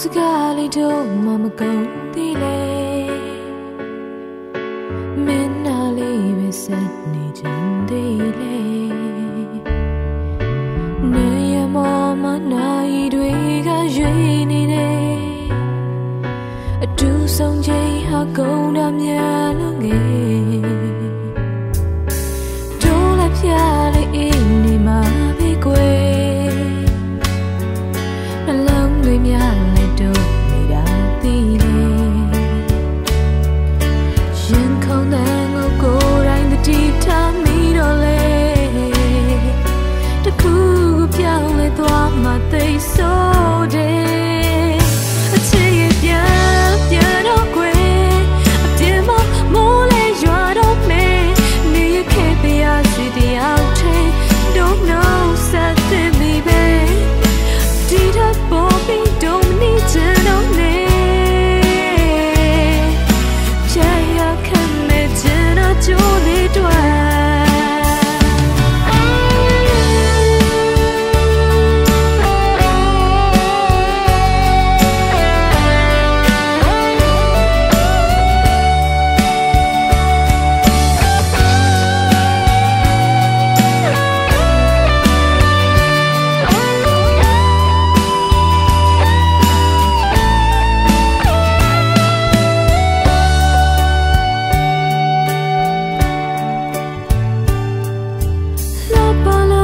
စကားလေးတို့မှမကုန်သေးလေမင်းနာလေးပဲဆက်နေချင်သေးလေနေရမမနိုင်တွေကရွေးနေတယ်အတူဆုံးချိန်ဟာကုန်တာများလို့ငယ်တို့လည်းပြလေးအင်းနေမှာပဲကွယ်နှလုံးတွေများလည်းတို့နေတာသိလေရင်ခုန်တဲ့ငိုကိုယ်တိုင်းတတိထားမိတော့လေတခုခုပြောင်းလဲသွားမှသိဆိုတယ်အချစ်ရဲ့ပြန်တော့ကွယ်အပြင်းမမိုးလဲရွာတော့မယ်နေရခဲ့ပြရစီတယောက်ထဲ Don't know something me babe ဒီတော့ပေါ်ပြီး don't need to know me ချာရခံမဲ့ချင်တော့ကြိုးလေးတွေ့Long,